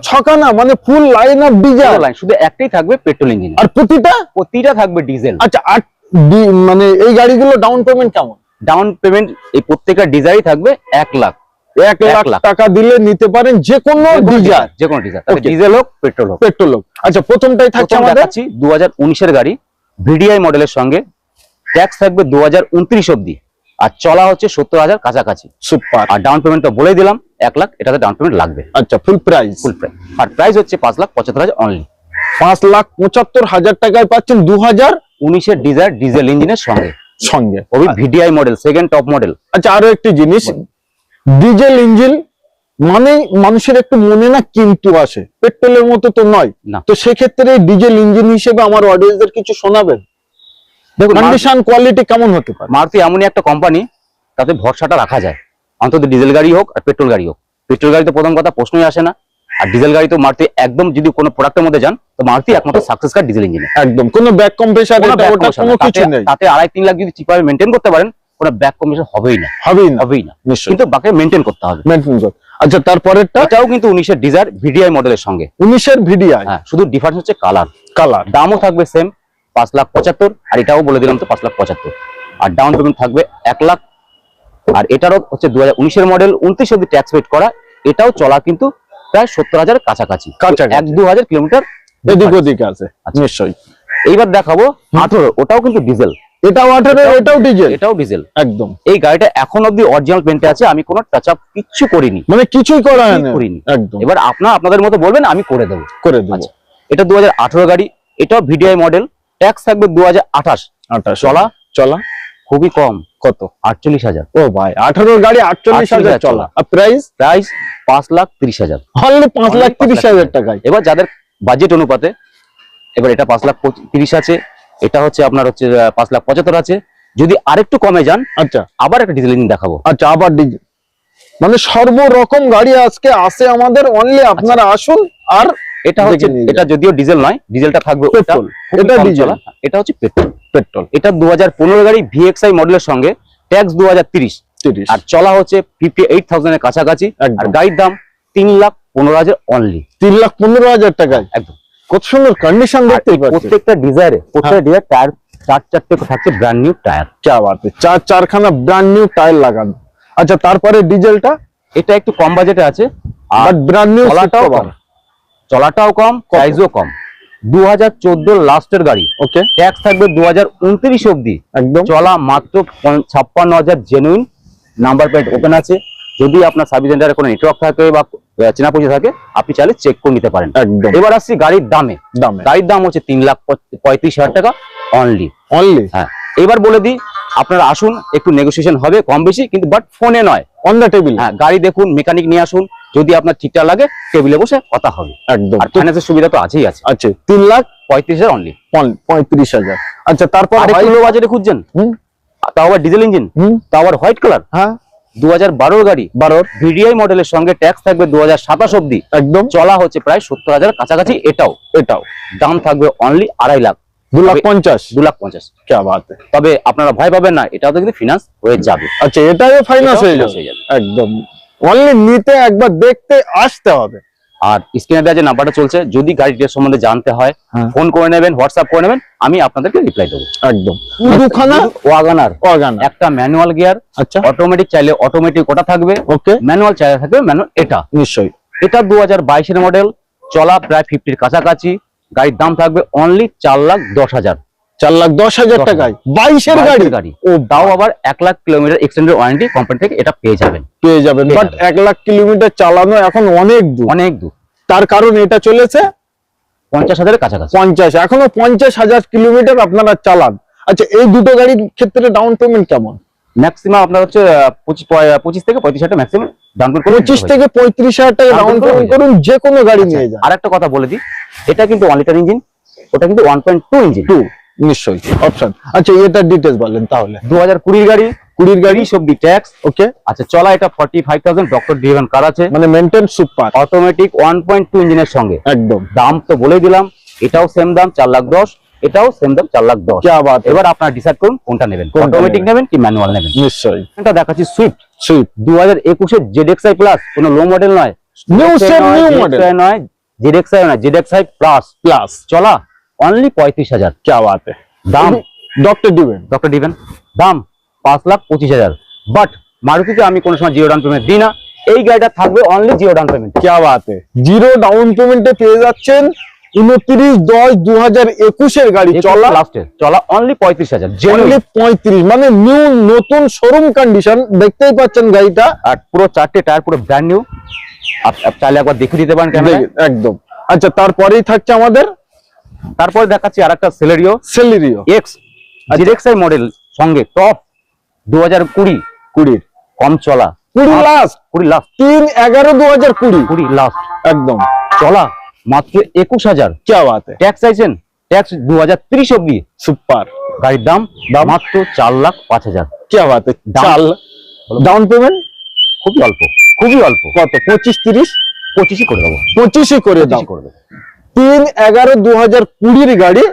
ছখানা মানে ফুল line of diesel line, শুধু একটাই থাকবে পেট্রোল ইঞ্জিন, আর প্রতিটা থাকবে ডিজেল। আচ্ছা, আর মানে এই গাড়িগুলো ডাউন পেমেন্ট কেমন? ডাউন পেমেন্ট এই প্রত্যেকটা ডিজাইন থাকবে 1 লাখ। 1 লাখ টাকা দিলে নিতে পারেন যে কোনো ডিজাইন, ডিজেল হোক পেট্রোল হোক। আচ্ছা, প্রথমটাই থাকছে আমাদের 2019 এর গাড়ি, ভিডিআই মডেলের সঙ্গে, ট্যাক্স থাকবে 2029 অবধি, আর চলা হচ্ছে 70,000 কাছাকাছি। সুপার। আর ডাউন পেমেন্ট তো বলে দিলাম 1 লাখ, এটাতে ডাউন পেমেন্ট লাগবে। আচ্ছা, ফুল প্রাইস? আর প্রাইস হচ্ছে 5,75,000 অনলি। 5,75,000 টাকায় পাচ্ছেন 2019 এর ডিজায়ার ডিজেল ইঞ্জিনের সঙ্গে ওই VDI model, second top model. আচ্ছা, আরো একটি জিনিস, ডিজেল ইঞ্জিন মানে মানুষের একটু মনে না কিন্তু আসে, পেট্রোলের মতো তো নয়। তো সেক্ষেত্রে ডিজেল ইঞ্জিন হিসেবে আমার অডিয়েন্সদের কিছু শোনাবেন? দেখুন, কন্ডিশন কোয়ালিটি কেমন হতে পারে? মারুতি এমনই একটা কোম্পানি, তাতে ভরসাটা রাখা যায়, অন্তত ডিজেল গাড়ি হোক আর পেট্রোল গাড়ি হোক। পেট্রোল গাড়ি তো প্রথম কথা প্রশ্নই আসে না, আর ডিজেল গাড়ি তো মারুতি একদম, যদি কোনো প্রোডাক্টের মধ্যে যান তো মারুতি একমাত্র সাকসেস কার ডিজেল ইঞ্জিন, একদম কোনো ব্যাক কম্প্রেসার কোনো কিছু নেই। তাতে 2.5-3 লাখ যদি চিপারে মেইনটেইন করতে পারেন, কোনো ব্যাক কম্প্রেসার হবেই না, কিন্তু বাকি মেইনটেইন করতে হবে। আচ্ছা, তারপরেরটা এটাও কিন্তু 19 এর ডিজায়ার ভিডিআই মডেলের সঙ্গে। 19 এর ভিডিআই, হ্যাঁ, শুধু ডিফারেন্স হচ্ছে কালার। দামও থাকবে সেম 5,75,000, আর এটাও বলে দিলাম তো 5,75,000। আর ডাউন পেমেন্ট থাকবে 1 লাখ। আর এটারও হচ্ছে 2019 এর মডেল, 29 অবধি ট্যাক্স পেড করা। এটাও চলা কিন্তু প্রায় 70,000 কাছাকাছি, 1-2 কিলোমিটার এদিক ওদিক আছে নিশ্চয়ই। এইবার দেখাবো 18, ওটাও কিন্তু ডিজেল। এটাও 18, এটাও ডিজেল একদম। এই গাড়িটা এখন অবধি অরিজিনাল পেন্টে আছে, আমি কোনো টাচ আপ কিচ্ছু করিনি, মানে কিছুই করিনি একদম। এবার আপনাদের মতো বলবেন, আমি করে দেবো। আচ্ছা, এটা 2018 গাড়ি, এটাও ভিডিআই মডেল, ট্যাক্স থাকবে 2028। চলা খুবই কম, কত? 48,000। ও ভাই, 18 গাড়ি 48,000 চলা। আর প্রাইস 5,30,000, অনলি 5,30,000 টাকায়। এবার যাদের বাজেট অনুপাতে, এবার এটা 5,30,000 আছে, এটা হচ্ছে আপনার হচ্ছে 5,75,000 আছে। যদি আরেকটু কমে যান, আচ্ছা, আবার একটা ডিজেল ইঞ্জিন দেখাবো। আচ্ছা, আবার ডিজেল, মানে সর্বরকম গাড়ি আজকে আসে আমাদের, অনলি আপনারা আসুন। আর এটা হচ্ছে, এটা যদিও ডিজেল নয়, ডিজেলটা থাকবে পেট্রোল, এটা ডিজেল, এটা হচ্ছে পেট্রোল। এটা 2015 গাড়ি, ভিএক্সআই মডেলের সঙ্গে, ট্যাক্স 2030, আর চলা হচ্ছে 58,000 এর কাছাকাছি। আর গাড়ির দাম 3,15,000 অনলি। 3,15,000 টাকায় একদম। কত সুন্দর কন্ডিশন দেখতে পাচ্ছেন প্রত্যেকটা ডিজায়ারে। প্রত্যেকটা ডিজায়ার টায়ার 4-4টে থাকছে ব্র্যান্ড নিউ টায়ার। क्या बात है, 4খানা ব্র্যান্ড নিউ টায়ার লাগানো। আচ্ছা, তারপরে ডিজেলটা, এটা একটু কম বাজেটে আছে, আর ব্র্যান্ড নিউ, চলাটাও কম, প্রাইসও কম। 2014 লাস্টের গাড়ি, ওকে, ট্যাক্স থাকবে 2029 অবধি, একদম। চলা মাত্র 56,000, জেনুইন নাম্বার প্লেট ওপেন আছে। যদি আপনার সার্ভিস সেন্টারে কোনো নেটওয়ার্ক থাকে বা চেনা পরিচয় থাকে, আপনি চাইলে চেক করে নিতে পারেন, একদম। এবার আসছি গাড়ির দামে। গাড়ির দাম হচ্ছে 3,35,000 টাকা অনলি। হ্যাঁ, এবার বলে দিই, আপনারা আসুন, একটু নেগোসিয়েশন হবে কম বেশি, কিন্তু বাট ফোনে নয়, অন দ্য টেবিল। হ্যাঁ, গাড়ি দেখুন, মেকানিক নিয়ে আসুন, যদি আপনার ঠিকঠাক লাগে টেবিলে বসে কথা হবে, একদম। আর ফাইন্যান্সের সুবিধা তো আছেই আছে। 3,35,000 অনলি, 35,000। আচ্ছা, তারপর আরেকটু লো বাজেটে খুঁজছেন, তাও আবার ডিজেল ইঞ্জিন, তাও আবার হোয়াইট কালার। হ্যাঁ, 2012 গাড়ি, 12 ভিডিআই মডেলের সঙ্গে, ট্যাক্স থাকবে 2027 অবধি, একদম। চলা হচ্ছে প্রায় 70,000 কাছাকাছি। এটাও দাম থাকবে অনলি 2.5 লাখ, 2,50,000। क्या बात है। তবে আপনারা ভয় পাবেন না, এটাও তো কিন্তু ফিনান্স হয়ে যাবে। আচ্ছা, এটাও ফাইনান্স হয়ে যাবে, একদম। অনলি নিতে একবার দেখতে আসতে হবে। আর স্ক্রিনে দেওয়া যে নাম্বারটা চলছে, যদি গাড়ি ডিটেইলস সম্বন্ধে জানতে হয়, ফোন করে নেবেন, হোয়াটসঅ্যাপ করে নেবেন, আমি আপনাদেরকে রিপ্লাই দেবো, একদম। দুখানা ওয়াগনার, একটা ম্যানুয়াল গিয়ার। আচ্ছা, অটোমেটিক চাইলে অটোমেটিক ওটা থাকবে, ওকে। ম্যানুয়াল চাইলে থাকবে ম্যানুয়াল, এটা নিশ্চয়ই। এটা 2022 এর মডেল, চলা প্রায় 50 কাছাকাছি। গাড়ির দাম থাকবে অনলি 4,10,000, 4,10,000 টাকায় 22 এর গাড়ি। ও, তাও আবার 1 lakh kilometre extended warranty company থেকে এটা পেয়ে যাবেন। বাট 1 লাখ কিলোমিটার চালানো এখন অনেক দূর। তার কারণ এটা চলেছে 50,000 এর কাছাকাছি, 50, এখনো 50,000 কিলোমিটার আপনারা চালান। আচ্ছা, এই দুটো গাড়ির ক্ষেত্রে ডাউন পেমেন্ট কেমন? ম্যাক্সিমাম আপনার হচ্ছে 25 থেকে 35,000 টাকা ম্যাক্সিমাম ডাউন পেমেন্ট, 25 থেকে 35,000 টাকা ডাউন পেমেন্ট করুন, যে কোনো গাড়ি নিয়ে যান। আরেকটা কথা বলে দিই, এটা কিন্তু 1 লিটার ইঞ্জিন, ওটা কিন্তু 1.2 ইঞ্জিন, নিশ্চয়ই অপশন। আচ্ছা, এটা ডিটেইলস বলেন তাহলে। 2020 গাড়ি, 20 গাড়ি, সবদি ট্যাক্স, ওকে। আচ্ছা, চলা এটা 45,000, ডক্টর ড্রিভেন কার আছে, মানে মেইনটেইন সুপার, অটোমেটিক 1.2 ইঞ্জিনের সঙ্গে, একদম। দাম তো বলেই দিলাম, এটাও সেম দাম 4,10,000, এটাও সেম দাম 4,10,000। কি বাত। এবার আপনারা ডিসাইড করুন কোনটা নেবেন, অটোমেটিক নেবেন কি ম্যানুয়াল নেবেন। নিশ্চয়ই। এটা দেখাচ্ছি সুইফট 2021 এর ZXi প্লাস, কোনো লো মডেল নয়, নিউ সেম নিউ মডেল নয়, ZXi নয়, ZXi প্লাস প্লাস চলা অনলি 35,000। क्या बात है দাম ডক্টর ডিভেন দাম 5,25,000। বাট মারুতিতে আমি কোনো সময় জিরো ডাউন পেমেন্ট দিই না, এই গাড়িটা থাকবে অনলি জিরো ডাউন পেমেন্ট। क्या बात है জিরো ডাউন পেমেন্টে পেয়ে যাচ্ছেন 29/10/2021 এর গাড়ি চলা লাস্টের চলা অনলি 35,000 অনলি 35, মানে নিউ নতুন শোরুম কন্ডিশন দেখতেই পাচ্ছেন গাড়িটা আর পুরো 4টে টায়ার পুরো ব্র্যান্ড নিউ। আপনি চাইলে একবার দেখে দিতে পারেন ক্যামেরায়। একদম। আচ্ছা তারপরেই থাকছে আমাদের তারপরে দেখাচ্ছি আরেকটা Celerio Celerio x ZXi model সঙ্গে টপ 2020 কম চলা 20 লাস্ট 20 লাস্ট 3/11/2020 লাস্ট একদম চলা মাত্র 21,000। क्या बात है ট্যাক্স চাইছেন, ট্যাক্স 2030 অব্দি। সুপার গাড়ির দাম মাত্র 4,05,000। क्या बात है দাম- চাল ডাউন পেমেন্ট খুবই অল্প, খুবই অল্প। কত 25-30 25ই করে দেবো, 25ই করে দাও 25ই করে দেবো। 3/11/2020 গাড়ি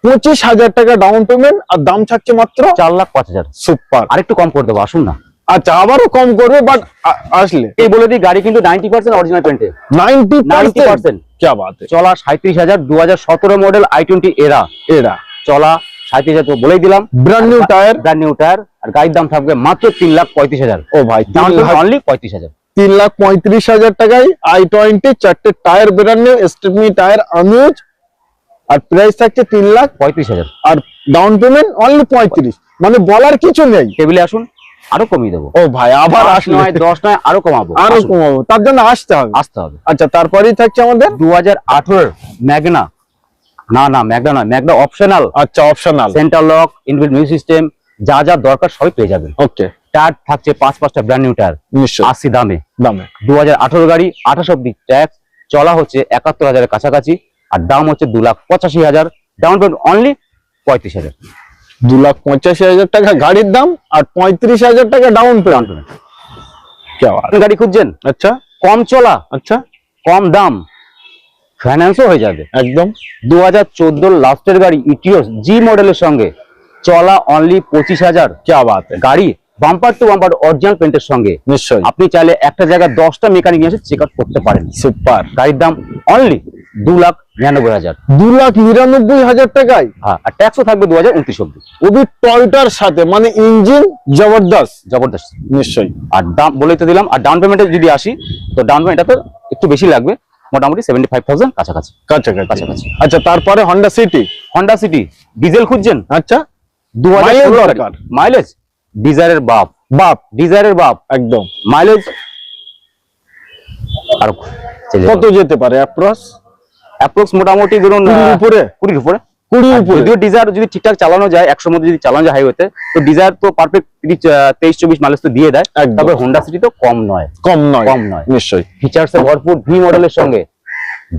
25,000 টাকা ডাউন পেমেন্ট আর দাম থাকছে মাত্র 4,05,000। সুপার। আরেকটু কম করে দেবো, আসুন না। আচ্ছা আবারও কম করবে বাট আসলে এই বলে দিই গাড়ি কিন্তু 90% অরিজিনাল পেন্টে। 90%। क्या बात है চলা 37,000, 2017 মডেল i20 এরা এরা চলা 37,000 তো বলেই দিলাম। Brand new tyre brand new tyre আর গাড়ির দাম থাকবে মাত্র 3,35,000। ও ভাই অনলি 35,000। 3,35,000 টাকায় i20 চারটে tyre brand new stepney tyre Anuj আর প্রাইস থাকছে 3,35,000 আর ডাউন পেমেন্ট অনলি 35, মানে বলার কিছু নেই। টেবিলে আসুন, আরো কমিয়ে দেবো। ও ভাই আবার 8 আসলে নয় 10 নয় আরো কমাবো, আরো আসুন। কমাবো, তার জন্য আসতে হবে। আসতে হবে। আচ্ছা তারপরেই থাকছে আমাদের 2018 ম্যাগনা, না ম্যাগনা নয়, ম্যাগনা অপশনাল। আচ্ছা optional centre lock, inbuilt music system, যা যা দরকার সবই পেয়ে যাবেন। ওকে টায়ার থাকছে 5-5টা ব্র্যান্ড নিউ টায়ার নিশ্চয় 80 দামে। দামে 2018 গাড়ি 28 অব্দি ট্যাক্স চলা হচ্ছে 71,000 কাছাকাছি আর দাম হচ্ছে 2,85,000। Down payment only 35,000। 2,85,000 টাকা গাড়ির দাম আর 35,000 টাকা ডাউন পেমেন্ট। क्या बात গাড়ি খুঁজছেন আচ্ছা কম চলা, আচ্ছা কম দাম, ফাইন্যান্সও হয়ে যাবে। একদম 2014 লাস্টের গাড়ি ইটিওস জি মডেলের সঙ্গে চলা অনলি 25,000। क्या बात है গাড়ি বাম্পার টু বাম্পার অরিজিনাল পেন্টের সঙ্গে। নিশ্চয় আপনি চাইলে একটা জায়গায় 10টা মেকানিক এসে চেক আউট করতে পারেন। সুপার। গাড়ির দাম অনলি 2,99,000। 2,99,000 টাকায় হ্যাঁ, আর ট্যাক্সও থাকবে 2029 অব্দি। ওবি টয়টার সাথে, মানে ইঞ্জিন জবরদস্ত জবরদস্ত। নিশ্চয়ই। আর দাম বলেই তো দিলাম। আর ডাউন পেমেন্টে যদি আসি তো ডাউন পেমেন্ট তো একটু বেশি লাগবে, মোটামুটি 75,000 কাছাকাছি। কাছাকাছি। আচ্ছা তারপরে হন্ডা সিটি ডিজেল খুঁজছেন? আচ্ছা 2016 Mileage দরকার। মাইলেজ ডিজায়ারের বাপ একদম। মাইলেজ আর কত যেতে পারে অ্যাপ্রক্স মোটামুটি ধরুন 20 উপরে 20 উপরে। 20 উপরে যদিও ডিজায়ার যদি ঠিকঠাক চালানো যায় 100 মধ্যে যদি চালানো যায় হাইওয়েতে, তো ডিজায়ার তো পারফেক্ট 23-24 মাইলেজ তো দিয়ে দেয়। একদম। তবে হোন্ডা সিটি তো কম নয়। কম নয় নিশ্চয়ই। ফিচার্সে ভরপুর ভি মডেলের সঙ্গে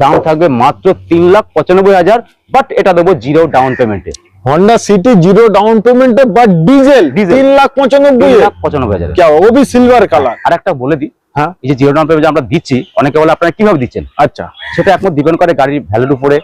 দাম থাকবে মাত্র 3,95,000। বাট এটা দেবো জিরো ডাউন পেমেন্টে। হন্ডা সিটি জিরো ডাউন পেমেন্টে বাট ডিজেল 3,95,000 3,95,000। क्या वो भी सिल्वर कलर। আর একটা বলে দিই, হ্যাঁ এই যে জিরো ডাউন পেমেন্ট আমরা দিচ্ছি, অনেকে বলে আপনারা কিভাবে দিচ্ছেন, আচ্ছা সেটা এখন ডিপেন্ড করে গাড়ির ভ্যালুর উপরে,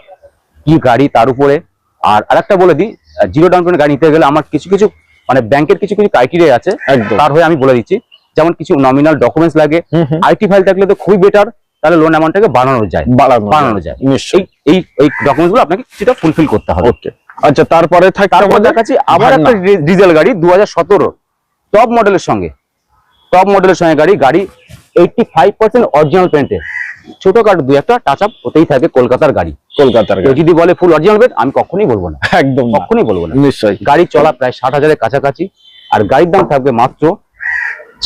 কি গাড়ি তার উপরে। আর আরেকটা বলে দিই, জিরো ডাউন পেমেন্ট গাড়ি নিতে গেলে আমার কিছু মানে ব্যাংকের কিছু ক্রাইটেরিয়া আছে, একদম। তার হয়ে আমি বলে দিচ্ছি। যেমন কিছু নমিনাল ডকুমেন্টস লাগে, আইটি ফাইল থাকলে তো খুবই বেটার, তাহলে লোন অ্যামাউন্টটাকে বাড়ানো যায়। নিশ্চয়ই এই ডকুমেন্টস গুলো আপনাকে কিছুটা ফুলফিল করতে হবে। ওকে আচ্ছা তারপরে তারপর দেখাচ্ছি আবার একটা ডিজেল গাড়ি 2017 টপ মডেলের সঙ্গে গাড়ি 85% অরিজিনাল পেন্টে। ছোটখাটো দুই একটা টাচ আপ হতেই থাকে। কলকাতার গাড়ি কেউ যদি বলে ফুল অরিজিনাল পেন্ট, আমি কখনোই বলবো না, একদম কখনোই বলবো না। নিশ্চয়ই। গাড়ি চলা প্রায় 60,000 কাছাকাছি আর গাড়ির দাম থাকবে মাত্র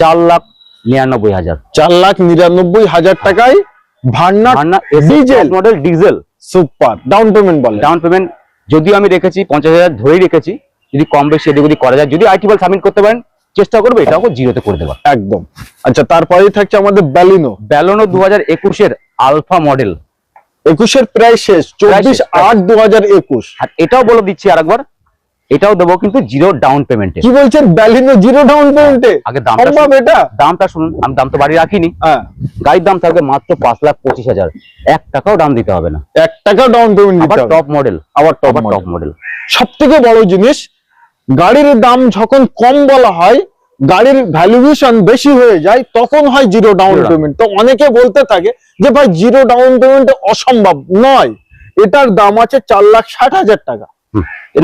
4,99,000। 4,99,000 টাকায় Verna diesel model diesel super. Down payment বলে ডাউন পেমেন্ট যদিও আমি রেখেছি 50,000 ধরেই রেখেছি, যদি কম বেশি এদিক ওদিক করা যায়, যদি আইটি ফাইল সাবমিট করতে পারেন চেষ্টা করবে এটাও জিরোতে করে দেওয়া। একদম। আচ্ছা তারপরেই থাকছে আমাদের ব্যালিনো 2021 আলফা মডেল। 21 প্রাইস শেষ 24/8/2021। আর এটাও বলে দিচ্ছি আরেকবার, এটাও দেবো কিন্তু জিরো ডাউন পেমেন্টে। কি বলছেন ব্যালিনো জিরো ডাউন পেমেন্টে? আগে দামটা শুনুন, আমি দাম তো বাড়ি রাখিনি। গাড়ির দাম থাকবে মাত্র 5,25,000। 1 টাকাও দাম দিতে হবে না, 1 টাকা ডাউন পেমেন্ট দিতে হবে। টপ মডেল, আবার টপ মডেল। সবথেকে বড় জিনিস, গাড়ির দাম যখন কম বলা হয় গাড়ির ভ্যালুয়েশন বেশি হয়ে যায় তখন হয় zero down Zero down. Payment. তো অনেকে বলতে থাকে যে ভাই জিরো ডাউন পেমেন্ট অসম্ভব নয়, এটার দাম আছে 4,60,000 টাকা।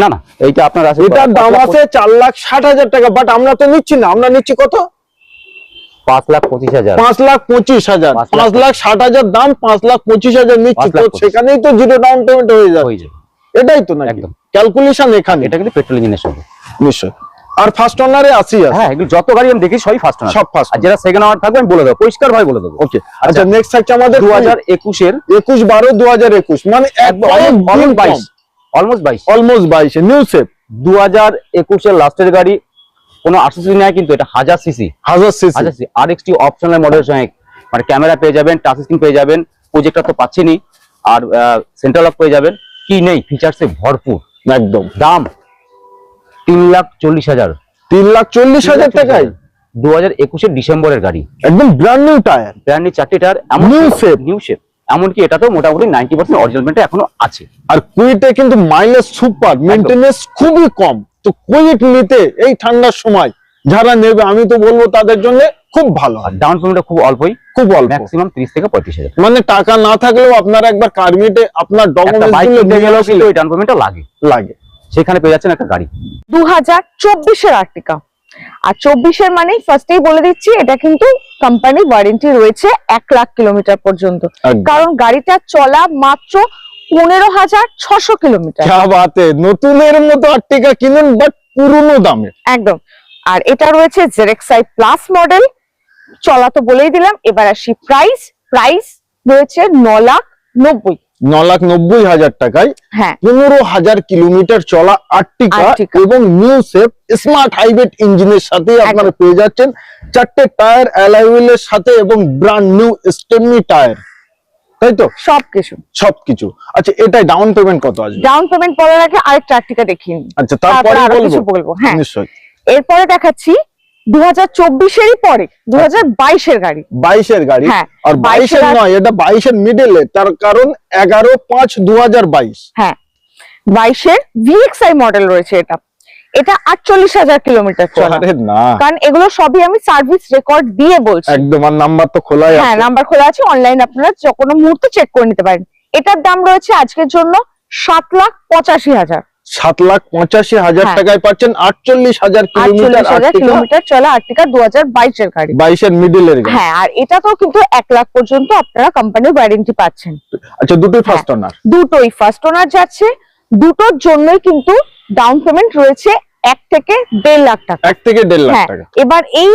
না না, এইটা আপনার আছে, এটার দাম আছে 4,60,000 টাকা, বাট আমরা তো নিচ্ছি না, আমরা নিচ্ছি কত? 5,25,000। 5,25,000, 5,60,000 দাম, 5,25,000 নিচ্ছি, তো 5,25,000 সেখানেই তো জিরো ডাউন পেমেন্ট হয়ে যায়। হয়ে যাবে এটাই তো না একদম। ক্যালকুলেশন এখানে। এটা কিন্তু পেট্রোল ইঞ্জিনের সঙ্গে। নিশ্চয়। আর ফার্স্ট ওনারে আসি আছে। হ্যাঁ, এগুলো যত গাড়ি আমি দেখি সবই ফার্স্ট ওনার, সব ফার্স্ট। আর যেটা সেকেন্ড ওনার থাকবে আমি বলে দেবো, পরিষ্কার ভাবে বলে দেবো। ওকে, আচ্ছা নেক্সট থাকছে আমাদের 2021 21/12/2021, মানে অলমোস্ট 22 অলমোস্ট 22 নিউ শেপ 2021 লাস্টের গাড়ি, কোনো 800 সিসি নয় কিন্তু এটা 1000 সিসি। 1000 সিসি RXT অপশনাল মডেলের সঙ্গে, মানে ক্যামেরা পেয়ে যাবেন, টাচ স্ক্রিন পেয়ে যাবেন, প্রজেক্টর তো পাচ্ছেনই, আর সেন্ট্রাল লক পেয়ে যাবেন। কি নেই, ফিচার্সে ভরপুর। একদম। দাম 3,40,000। 3,40,000 টাকায় 2021 ডিসেম্বরের গাড়ি, একদম brand new tyre, brand new 4টি টায়ার, নিউ শেপ। এমনকি এটা তো মোটামুটি 90% অরিজিনাল পেন্ট এখনো আছে। আর কুইটে কিন্তু মাইলেজ সুপার, মেইনটেনেন্স খুবই কম। তো কুইট নিতে এই ঠান্ডার সময় যারা নেবে আমি তো বলবো তাদের জন্য খুব ভালো। আর ডাউন পেমেন্টটা খুব অল্পই, খুব অল্প, ম্যাক্সিমাম 30 থেকে 35,000। মানে টাকা না থাকলেও আপনারা একবার কারমিটে আপনার বাইক কিনতে গেলেও ডকুমেন্টস কিন্তু এই ডাউন পেমেন্টটা লাগে, সেখানে পেয়ে যাচ্ছেন একটা গাড়ি। 2024 আর্টিকা। আর 24 মানে ফার্স্টেই বলে দিচ্ছি, এটা কিন্তু কোম্পানি ওয়ারেন্টি রয়েছে 1 লাখ কিলোমিটার পর্যন্ত, কারণ গাড়িটা চলা মাত্র 15,600 কিলোমিটার। क्या बात है, নতুনের মতো আর্টিকা কিনুন বাট পুরনো দামে। একদম। আর এটা রয়েছে জেরেক্সাই প্লাস মডেল, চলা তো বলেই দিলাম। এবার আসি প্রাইস রয়েছে 9,90,000। 9,90,000 টাকায় হ্যাঁ, 15,000 কিলোমিটার চলা আর্টিকা আর্টিকা। এবং নিউ শেপ স্মার্ট হাইব্রিড ইঞ্জিনের সাথে আপনারা পেয়ে যাচ্ছেন 4টে টায়ার অ্যালয় হুইলের সাথে এবং ব্র্যান্ড নিউ স্টেপনি টায়ার, তাই তো সবকিছু। সবকিছু। আচ্ছা, এটাই ডাউন পেমেন্ট কত আসবে? ডাউন পেমেন্ট বলার আগে আরেকটা আর্টিকা দেখিয়ে নিই, আচ্ছা, তারপরে আরো কিছু বলবো। হ্যাঁ, নিশ্চয়ই। এরপরে দেখাচ্ছি 2024-এরই পরে 2022-এর গাড়ি। 22-এর গাড়ি। হ্যাঁ, আর 22-এর নয়, এটা 22-এর মিডলে, তার কারণ 11/5/2022। হ্যাঁ, 22-এর VXI মডেল রয়েছে। এটা 48,000 কিলোমিটার চলা। আরে না, কারণ এগুলো সবই আমি সার্ভিস রেকর্ড দিয়ে বলছি। একদম। আর নাম্বার তো খোলাই হ্যাঁ, আছে। নাম্বার খোলা আছে, অনলাইন আপনারা যে কোনো মুহূর্তে চেক করে নিতে পারেন। এটার দাম রয়েছে আজকের জন্য 7,85,000। 7,85,000 হ্যাঁ। টাকায় পাচ্ছেন 48,000 কিলোমিটার চলা আর্টিকা 2022-এর গাড়ি। 22-এর মিডলের গাড়ি। হ্যাঁ, আর এটাতেও কিন্তু 1 লাখ পর্যন্ত আপনারা কোম্পানির ওয়ারেন্টি পাচ্ছেন। আচ্ছা, দুটোই ফার্স্ট ওনার? দুটোই ফার্স্ট ওনার যাচ্ছে। দুটোর জন্যই কিন্তু ডাউন পেমেন্ট রয়েছে 1 থেকে 1.5 লাখ টাকা। 1 থেকে 1.5 লাখ হ্যাঁ, টাকা। এবার এই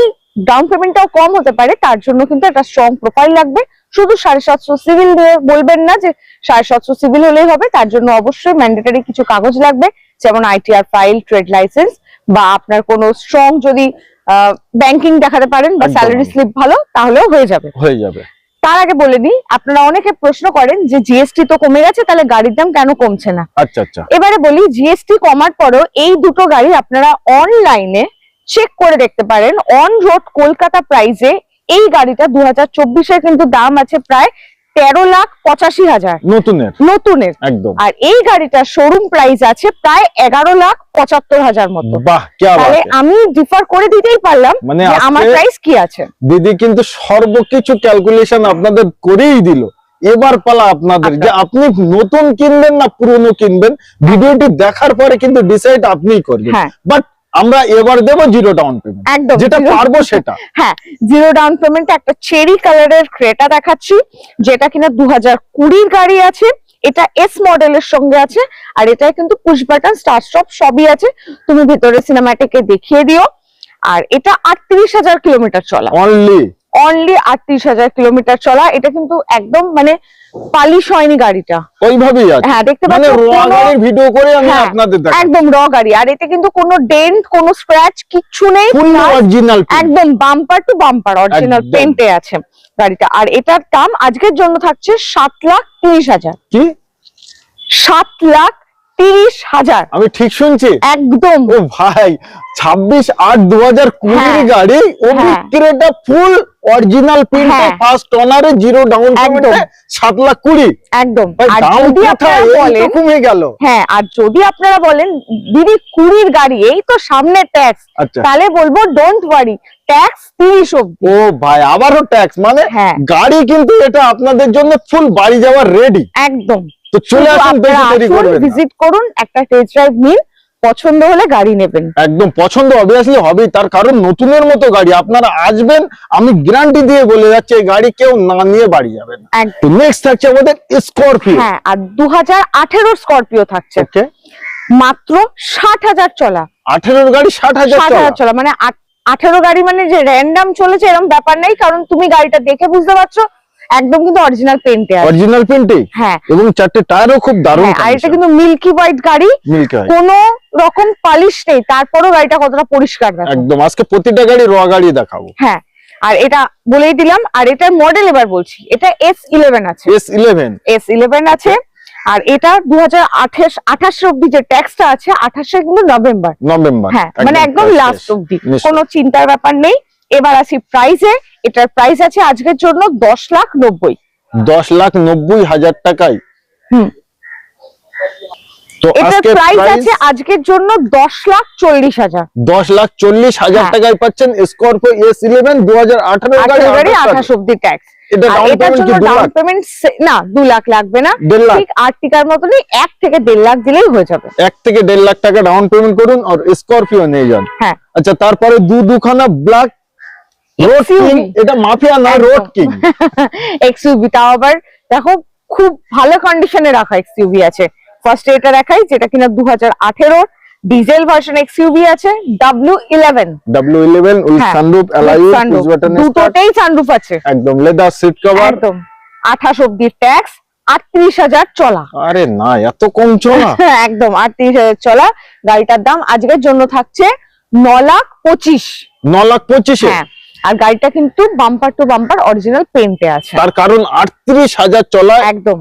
ডাউন পেমেন্টটাও কম হতে পারে, তার জন্য কিন্তু একটা স্ট্রং প্রোফাইল লাগবে। শুধু 750 সিভিল দিয়ে বলবেন না যে 750 সিভিল হলেই হবে, তার জন্য অবশ্যই ম্যান্ডেটরি কিছু কাগজ লাগবে, যেমন ITR ফাইল, ট্রেড লাইসেন্স, বা আপনার কোনো স্ট্রং যদি ব্যাংকিং দেখাতে পারেন বা একদম। স্যালারি স্লিপ ভালো, তাহলেও হয়ে যাবে। তার আগে বলে দিই, আপনারা অনেকে প্রশ্ন করেন যে জিএসটি তো কমে গেছে, তাহলে গাড়ির দাম কেন কমছে না? আচ্ছা আচ্ছা, এবারে বলি, জিএসটি কমার পরও এই দুটো গাড়ি আপনারা অনলাইনে চেক করে দেখতে পারেন। অন রোড কলকাতা প্রাইসে এই গাড়িটা 2024-এর কিন্তু দাম আছে প্রায় 13,85,000 নতুনের। একদম। আর এই গাড়িটার শোরুম প্রাইস আছে প্রায় 11,75,000 মতো। বাহ, কি বাত। তাহলে আমি ডিফার করে দিতেই পারলাম মানে যে আমার আজকে প্রাইস কি আছে। দিদি কিন্তু সর্বকিছু ক্যালকুলেশন আপনাদের করেই দিল। এবার পালা আপনাদের যে আপনি নতুন কিনবেন না পুরনো কিনবেন। ভিডিওটি দেখার পরে কিন্তু ডিসাইড আপনিই করবেন। বাট আমরা এবার দেব জিরো ডাউন পেমেন্ট, একদম যেটা পারবো সেটা। হ্যাঁ, জিরো ডাউন পেমেন্টে একটা চেরি কালারের ক্রেটা দেখাচ্ছি, যেটা কিনা 2020-র গাড়ি আছে। এটা এস মডেলের সঙ্গে আছে, আর এটাই কিন্তু পুশ বাটন, স্টার্ট স্টপ সবই আছে। তুমি ভিতরে সিনেম্যাটিকে দেখিয়ে দিও। আর এটা 38,000 কিলোমিটার চলা, অনলি 38,000 কিলোমিটার চলা। এটা কিন্তু একদম মানে পালিশ হয়নি গাড়িটা, ওইভাবেই আছে। হ্যাঁ, দেখতে মানে পাচ্ছেন র গাড়ির ভিডিও করে আমি আপনাদের দেখাচ্ছি, একদম র গাড়ি। আর এতে কিন্তু কোনো ডেন্ট, কোনো স্ক্র্যাচ কিচ্ছু নেই, ফুল অরিজিনাল, একদম বাম্পার টু বাম্পার অরিজিনাল পেন্টে আছে গাড়িটা। আর এটার দাম আজকের জন্য থাকছে 7,30,000। কি 7,30,000 38,000। আমি ঠিক শুনছি? একদম। ও ভাই 26/8/2020 হ্যাঁ, গাড়ি, অভিক্রেতা ফুল অরিজিনাল প্রিন্টে হ্যাঁ, ফার্স্ট ওনারে, জিরো ডাউন পেমেন্টে 7,20,000। একদম। ভাই আর দাম যদি আপনারা বলেন, কমে গেল। হ্যাঁ, আর যদি আপনারা বলেন দিদি 20 গাড়ি, এই তো সামনে ট্যাক্স, আচ্ছা, তাহলে বলবো ডোন্ট ওয়ারি, ট্যাক্স 30 অব্দি। ও ভাই আবারও ট্যাক্স, মানে হ্যাঁ, গাড়ি কিন্তু এটা আপনাদের জন্য ফুল বাড়ি যাওয়ার রেডি। একদম। তো চলে আসুন, বেশি দেরি করবেন না। ভিজিট করুন, একটা টেস্ট ড্রাইভ নিন, পছন্দ হলে গাড়ি নেবেন। একদম পছন্দ অবভিয়াসলি হবেই, তার কারণ নতুনের মতো গাড়ি। আপনারা আসবেন, আমি গ্যারান্টি দিয়ে বলে যাচ্ছি এই গাড়ি কেউ না নিয়ে বাড়ি যাবেন। তো নেক্সট থাকছে আমাদের স্করপিও। হ্যাঁ, আর 2018 স্করপিও থাকছে, ওকে, মাত্র 60,000 চলা। 18 গাড়ি 60,000 চলা, মানে 18 গাড়ি মানে যে র্যান্ডম চলেছে এরকম ব্যাপার নেই, কারণ তুমি গাড়িটা দেখে বুঝতে পারছো একদম কিন্তু অরিজিনাল পেইন্টে আছে। অরিজিনাল পেইন্টে, হ্যাঁ, এবং চারটে টায়ারও খুব দারুণ। হ্যাঁ, আর এটা কিন্তু মিল্কি হোয়াইট গাড়ি, কোনো রকম পালিশ নেই, তারপরও গাড়িটা কতটা পরিষ্কার দেখো। একদম, আজকে প্রতিটা গাড়ি র গাড়ি দেখাবো। হ্যাঁ, আর এটা বলেই দিলাম। আর এটার মডেল এবার বলছি, এটা S11 আছে। S11 আছে। আর এটা 2028 অব্দি যে ট্যাক্সটা আছে, 28 কিন্তু নভেম্বর। হ্যাঁ, মানে একদম লাস্ট অব্দি, কোনো চিন্তার ব্যাপার নেই। এবার আসি প্রাইসে। এটার প্রাইস আছে আজকের জন্য 10,90,000। 10,90,000 টাকায়। তো এটার প্রাইস আছে আজকের জন্য 10,40,000। 10,40,000 টাকায় পাচ্ছেন স্করপিও S11 2018 গাড়ি, 28 অব্দি ট্যাক্স। এটা এটার জন্য ডাউন পেমেন্ট না 2 লাখ লাগবে না, ঠিক আর্টিকার মতনই 1 থেকে 1.5 লাখ দিলেই হয়ে যাবে। 1 থেকে 1.5 লাখ টাকা ডাউন পেমেন্ট করুন আর স্করপিও নিয়ে যান। হ্যাঁ, আচ্ছা, তারপরে দুখানা ব্ল্যাক রোড কিং, এটা মাফিয়া না, রোড কিং এক্সইউভি, তাও আবার দেখো খুব ভালো কন্ডিশনে রাখা এক্সইউভি আছে। ফার্স্ট এটা দেখাই, যেটা কিনা 2018 ডিজেল ভার্সন এক্সইউভি আছে, W11 with sunroof, alloy push button, দুটোতেই সানরুফ আছে, একদম লেদার সিট কভার, একদম 28 অব্দি ট্যাক্স, 38,000 চলা। আরে না, এত কম চলা? একদম 38,000 চলা। গাড়িটার দাম আজকের জন্য থাকছে 9,25,000। 9,25,000। হ্যাঁ, আর গাড়িটা কিন্তু বাম্পার টু বাম্পার অরিজিনাল পেইন্টে আছে, তার কারণ 38,000 চলা। একদম,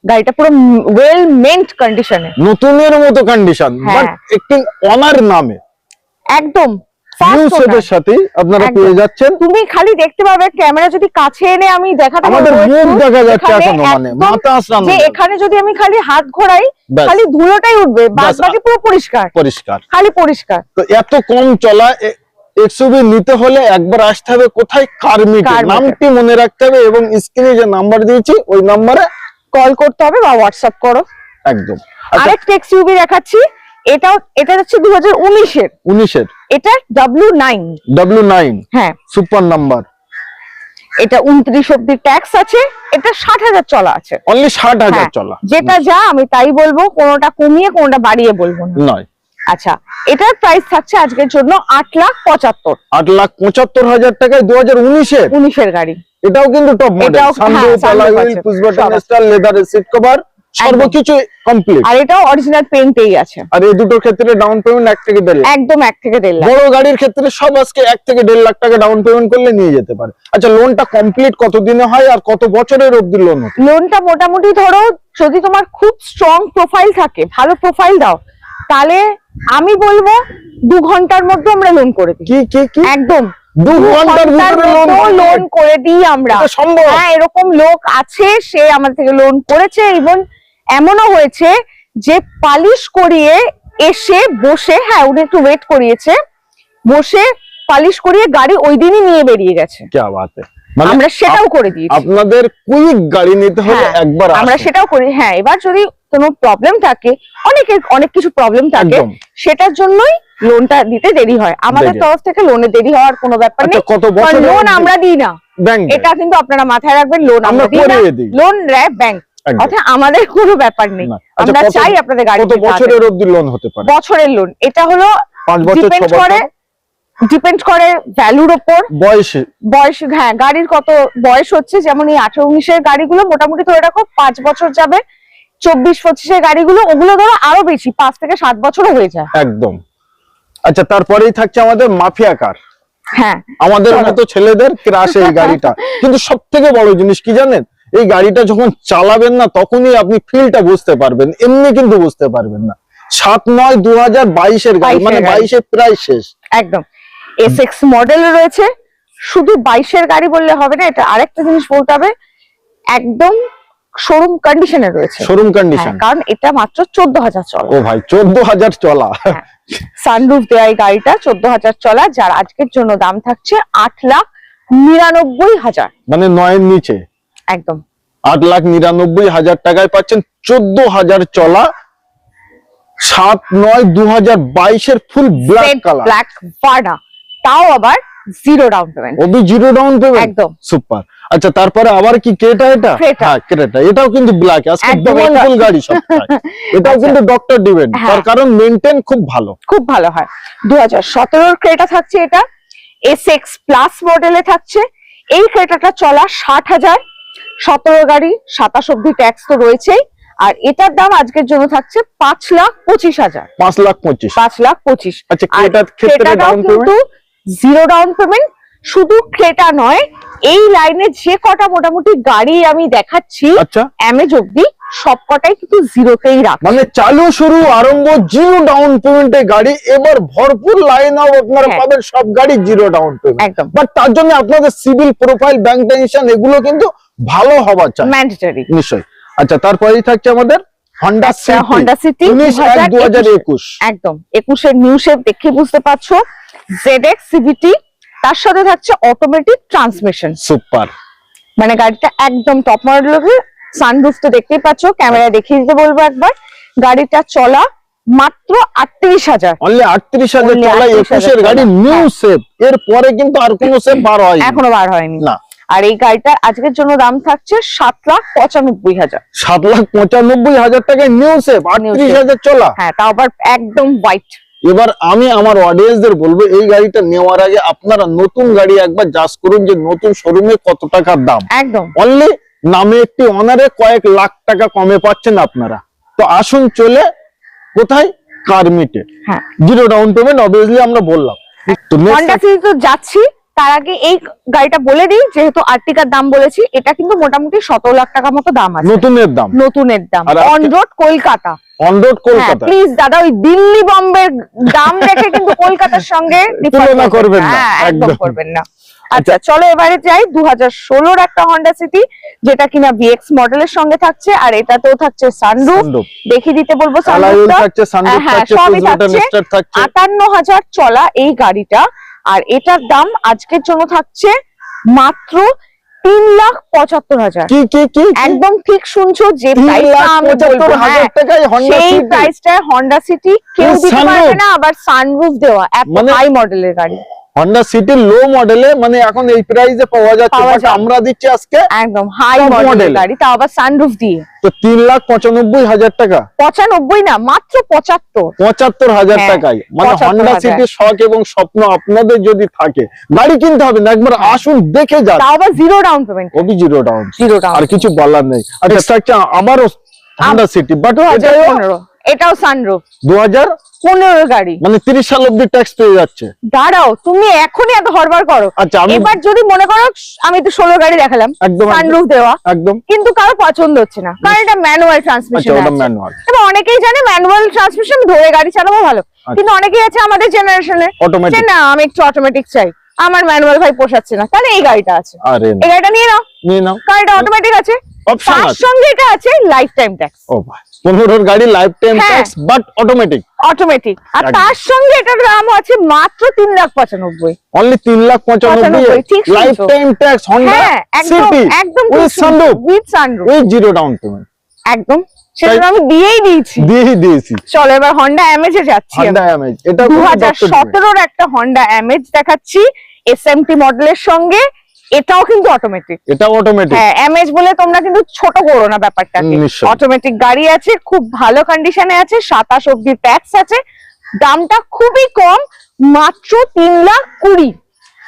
গাড়িটা পুরো ওয়েল মেইনড কন্ডিশনে, নতুনের মতো কন্ডিশন, বাট একটি অনার নামে, একদম নিউ সেটের সাথে আপনারা পেয়ে যাচ্ছেন। তুমি খালি দেখতে পাবে, ক্যামেরা যদি কাছে এনে আমি দেখাতে পারবো, আমাদের মুখ দেখা যাচ্ছে এখনো, মানে মাথা আসরানো যে এখানে যদি আমি খালি হাত ঘোরাই খালি ধুলোটাই উঠবে, বাদ বাকি পুরো পরিষ্কার খালি পরিষ্কার। তো এত কম চলা এক্সইউভি নিতে হলে একবার আসতে হবে কোথায়? কারমিটে। নামটি মনে রাখতে হবে এবং স্ক্রিনে যে নাম্বার দিয়েছি ওই নম্বরে কল করতে হবে বা হোয়াটসঅ্যাপ করো। একদম। আরেকটা এক্সইউভি দেখাচ্ছি, এটা হচ্ছে 2019 এর, এটা W9। হ্যাঁ, সুপার নাম্বার। এটা 29 অব্দি ট্যাক্স আছে, এটা 60,000 চলা আছে, অনলি 60,000 চলা। যেটা যা আমি তাই বলবো, কোনোটা কমিয়ে কোনোটা বাড়িয়ে বলবো না। নয়। আচ্ছা, এটার প্রাইস থাকছে আজকের জন্য 8,75,000 টাকায় 2019 এর গাড়ি। এটাও কিন্তু top model, sunroof, alloy wheel, push button start, leather seat cover, সর্বকিছু কমপ্লিট। আর এটাও অরিজিনাল পেইন্টেই আছে। আর এই দুটোর ক্ষেত্রে ডাউন পেমেন্ট 1 থেকে 1.5 লাখ, একদম 1 থেকে 1.5 লাখ। বড় গাড়ির ক্ষেত্রে সব আজকে 1 থেকে 1.5 লাখ টাকা ডাউন পেমেন্ট করলে নিয়ে যেতে পারে। আচ্ছা, লোনটা কমপ্লিট কত দিনে হয় আর কত বছরের অবধি লোন হয়? লোনটা মোটামুটি ধরো যদি তোমার খুব স্ট্রং প্রোফাইল থাকে, ভালো প্রোফাইল দাও, তাহলে আমি বলবো 2 ঘন্টার মধ্যে আমরা লোন করে দিই। কি একদম 2 ঘন্টার ভিতরে লোন করে দিই আমরা। হ্যাঁ, এরকম লোক আছে, সে আমাদের থেকে লোন করেছে। এবং এমনও হয়েছে যে পালিশ করিয়ে এসে বসে, হ্যাঁ উনি একটু ওয়েট করিয়েছে, বসে পালিশ করিয়ে গাড়ি ওই দিনই নিয়ে বেরিয়ে গেছে। কি বাত है, আমরা সেটাও করে দিয়েছি। আপনাদের কুইক গাড়ি নিতে হলে একবার আমরা সেটাও করি। হ্যাঁ, এবার যদি কোনো প্রবলেম থাকে, অনেক কিছু প্রবলেম থাকে, সেটার জন্যই লোনটা দিতে দেরি হয়। আমাদের তরফ থেকে লোনে দেরি হওয়ার কোনো ব্যাপার নেই, কারণ লোন আমরা দিই না, এটা কিন্তু আপনারা মাথায় রাখবেন। লোন আমরা দিই না, লোন নেয় ব্যাংক, অর্থাৎ আমাদের কোনো ব্যাপার নেই। আমরা চাই আপনাদের গাড়ি। কত বছরের অবধি লোন হতে পারে? বছরের লোন, এটা হলো 5 বছর, 6 বছর, ডিপেন্ড করে ভ্যালুর উপর, বয়স। হ্যাঁ, গাড়ির কত বয়স হচ্ছে, যেমন এই 18-19 এর গাড়িগুলো মোটামুটি ধরে রাখো 5 বছর যাবে। 24-25 এর গাড়িগুলো, ওগুলো ধরো আরো বেশি, 5 থেকে 7 বছরও হয়ে যায়। একদম। আচ্ছা, তারপরেই থাকছে আমাদের মাফিয়া কার। হ্যাঁ, আমাদের মতো ছেলেদের ক্রাশ এই গাড়িটা। কিন্তু সবথেকে বড় জিনিস কি জানেন, এই গাড়িটা যখন চালাবেন না তখনই আপনি ফিলটা বুঝতে পারবেন, এমনি কিন্তু বুঝতে পারবেন না। 7/9/2022 গাড়ি, মানে 22 প্রায় শেষ। একদম এসএক্স মডেল রয়েছে, শুধু 22 গাড়ি বললে হবে না, এটা আরেকটা জিনিস বলতে হবে, একদম শোরুম কন্ডিশনে রয়েছে। শোরুম কন্ডিশন, কারণ এটা মাত্র 14,000 চলা। ও ভাই 14,000 চলা। সানরুফ দেওয়া এই গাড়িটা 14,000 চলা, যার আজকের জন্য দাম থাকছে 8,99,000, মানে 9 এর নিচে। একদম 8,99,000 টাকায় পাচ্ছেন 14,000 চলা 7/9/2022 full black colour, black Verna, তাও আবার জিরো ডাউন পেমেন্ট। ওবি জিরো ডাউন পেমেন্ট, একদম সুপার। আচ্ছা, তারপরে আবার কি ক্রেটা? এটা ক্রেটা। হ্যাঁ ক্রেটা, এটাও কিন্তু ব্ল্যাক, আজকে একদম ডিমান্ডফুল গাড়ি সবটাই। এটাও আচ্ছা। কিন্তু ডক্টর ডিভেন্ট, হ্যাঁ। তার কারণ মেইনটেইন খুব ভালো, খুব ভালো হয়। 2017 ক্রেটা থাকছে, এটা এসএক্স প্লাস মডেলে থাকছে। এই ক্রেটাটা চলা 60,000, 17 গাড়ি, 27 অব্দি ট্যাক্স তো রয়েছেই। আর এটার দাম আজকের জন্য থাকছে 5,25,000, 5,25,000। 5,25,000। আচ্ছা, ক্রেটার ক্ষেত্রে ক্রেটাটাও ডাউন পেমেন্ট কিন্তু জিরো ডাউন পেমেন্ট। শুধু ক্রেটা নয়, এই লাইনে যে কটা মোটামুটি গাড়ি আমি দেখাচ্ছি আচ্ছা, অ্যামেজ অব্দি, সব কটাই কিন্তু জিরোতেই রাখছে। মানে চালু শুরু আরম্ভ জিরো ডাউন পেমেন্টে গাড়ি, এবার ভরপুর লাইন আপ আপনারা হ্যাঁ। পাবেন, সব গাড়ি জিরো ডাউন পেমেন্ট। একদম বাট তার জন্য আপনাদের সিভিল প্রোফাইল, ব্যাংক টেনশন এগুলো কিন্তু ভালো হওয়া চাই, ম্যান্ডেটরি। নিশ্চয়ই। আচ্ছা, তারপরেই থাকছে আমাদের হন্ডা সিটি, হন্ডা সিটি 19/1/2021। একদম 21 এর নিউ শেপ দেখে বুঝতে পারছো। ZX CVT, তার সাথে থাকছে অটোমেটিক ট্রান্সমিশন, সুপার। মানে গাড়িটা একদম টপ মডেলের। সানরুফ তো দেখতেই পাচ্ছো, ক্যামেরা দেখিয়ে দিতে বলবো একবার। গাড়িটা চলা মাত্র 38,000, অনলি 38,000 Only চলা 38,000 21 এর গাড়ি, নিউ হ্যাঁ। শেপ। এর পরে কিন্তু আর কোনো শেপ বার হয়নি, এখনো বার হয়নি। না। আর এই গাড়িটার আজকের জন্য দাম থাকছে 7,95,000। 7,95,000 টাকায় নিউ শেপ, 38,000 চলা। হ্যাঁ, তাও আবার একদম হোয়াইট। এবার আমি আমার অডিয়েন্সদের বলবো, এই গাড়িটা নেওয়ার আগে আপনারা নতুন গাড়ি একবার জাজ করুন যে নতুন শোরুমে কত টাকার দাম। একদম অনলি নামে একটি অনারে কয়েক লাখ টাকা কমে পাচ্ছেন আপনারা। তো আসুন চলে কোথায়, কারমিটে, হ্যাঁ, জিরো ডাউন পেমেন্ট অবভিয়াসলি আমরা বললাম। তো হন্ডা সিটি তো যাচ্ছি, তার আগে এই গাড়িটা বলে দিই, যেহেতু আর্টিকার দাম বলেছি, এটা কিন্তু মোটামুটি 17 লাখ টাকা মতো দাম আছে। নতুনের দাম, নতুনের দাম আর আজকে- on road Kolkata. On road Kolkata, please দাদা, ওই দিল্লি বম্বের দাম দেখে কিন্তু কলকাতার সঙ্গে তুলনা করবেন না, হ্যাঁ, একদম একদম করবেন না। আচ্ছা, চলো এবারে যাই 2016 একটা হন্ডা সিটি, যেটা কিনা VX মডেলের সঙ্গে থাকছে। আর এটাতেও থাকছে সানরুফ, সানরুফ। দেখিয়ে দিতে বলবো অ্যালয় হুইল সানরুফটা। থাকছে, সানরুফ হ্যাঁ, থাকছে, সবই পুশ বাটন থাকছে। স্টার্ট থাকছে। 58,000 চলা এই গাড়িটা, আর এটার দাম আজকের জন্য থাকছে মাত্র 3,75,000। কি কি কি একদম ঠিক শুনছো, যে প্রাইসটা আমি বলবো, 3,75,000 টাকায় হন্ডা সেই সিটি। প্রাইসটায় হন্ডা সিটি কেউ With দিতে পারবে sunroof। না, আবার সানরুফ দেওয়া, এত মানে- হাই মডেলের গাড়ি। হন্ডা সিটি লো মডেলে, মানে এখন এই প্রাইসে পাওয়া যাচ্ছে, পাওয়া বাট যায়। আমরা দিচ্ছি আজকে একদম হাই Top মডেলের model। গাড়ি, তাও আবার সানরুফ দিয়ে। তো 3,95,000 টাকা, 95 না, মাত্র 75। 75,000 হ্যাঁ, টাকায়। মানে 75,000 হন্ডা সিটির শখ এবং স্বপ্ন আপনাদের যদি থাকে, গাড়ি কিনতে হবে না, একবার আসুন দেখে যান, তাও আবার জিরো ডাউন পেমেন্ট। ওবি জিরো ডাউন, জিরো ডাউন। আর কিছু বলার নেই। আচ্ছা, থাকছে আবারও হন্ডা সিটি, বাট 2015, এটাও সানরুফ 2015 গাড়ি। মানে 30 সাল অব্দি ট্যাক্স পেয়ে যাচ্ছে। দাঁড়াও, তুমি এখনই এত হড়বড় করো। আচ্ছা, আমি এবার যদি মনে করো আমি তো 16 গাড়ি দেখালাম, একদম সানরুফ দেওয়া, একদম। কিন্তু কারো পছন্দ হচ্ছে না, কারণ এটা ম্যানুয়াল আচ্ছা, ট্রান্সমিশন ওটা আছে। ম্যানুয়াল, এবার অনেকেই জানে ম্যানুয়াল ট্রান্সমিশন ধরে গাড়ি চালাবো ভালো, কিন্তু অনেকেই আছে আমাদের জেনারেশনে যে অটোমেটিক। না, আমি একটু অটোমেটিক চাই, আমার ম্যানুয়াল ভাই পোষাচ্ছে না, তাহলে এই গাড়িটা আছে, আরে এই গাড়িটা নিয়ে নাও। নিয়ে নাও, গাড়িটা অটোমেটিক আছে, অপশন তার আছে। সঙ্গে এটা আছে লাইফ টাইম ট্যাক্স। ও ভাই, 15 গাড়ি লাইফ টাইম হ্যাঁ। Tax, but automatic. অটোমেটিক, আর একদম। তার সঙ্গে এটার দাম আছে মাত্র 3,95,000। অনলি 3,95,000 ঠিক শুনছো। লাইফ টাইম ট্যাক্স হন্ডা হ্যাঁ, একদম সিটি একদম with sunroof, with sunroof, with zero down payment একদম। সেটা তাই- আমি দিয়েই দিয়েছি। দিয়ে দিয়েছি। চলো এবার হন্ডা অ্যামেজে যাচ্ছি। হন্ডা অ্যামেজ, এটা 2017 একটা হন্ডা অ্যামেজ দেখাচ্ছি SMT মডেলের সঙ্গে, এটাও কিন্তু অটোমেটিক। এটা অটোমেটিক। হ্যাঁ, অ্যামেজ বলে তোমরা কিন্তু ছোট করো না ব্যাপারটাকে, নিশ্চয়ই। অটোমেটিক গাড়ি আছে, খুব ভালো কন্ডিশনে আছে, 27 অব্দি ট্যাক্স আছে, দামটা খুবই কম, মাত্র 3,20,000।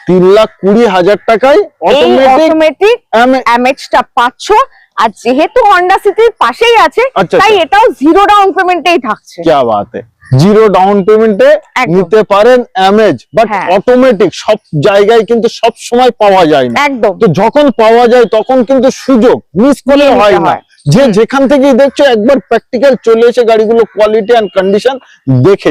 3,20,000 টাকায় এই অটোমেটিক অটোমেটিক অ্যামেজটা পাচ্ছ। আর যেহেতু হন্ডা সিটির পাশেই আছে, আচ্ছা, তাই আচ্ছা। এটাও জিরো ডাউন পেমেন্টেই থাকছে। क्या बात है। জিরো ডাউন পেমেন্টে একদম। নিতে পারেন অ্যামেজ, বাট হ্যাঁ। অটোমেটিক সব জায়গায় কিন্তু সব সময় পাওয়া যায় না। একদম তো যখন পাওয়া যায় তখন কিন্তু সুযোগ মিস করলে নিয়ে নিতে হয় না। হয়। যে যেখান থেকেই দেখছো একবার প্র্যাকটিক্যাল চলে এসে গাড়িগুলো কোয়ালিটি এন্ড কন্ডিশন দেখে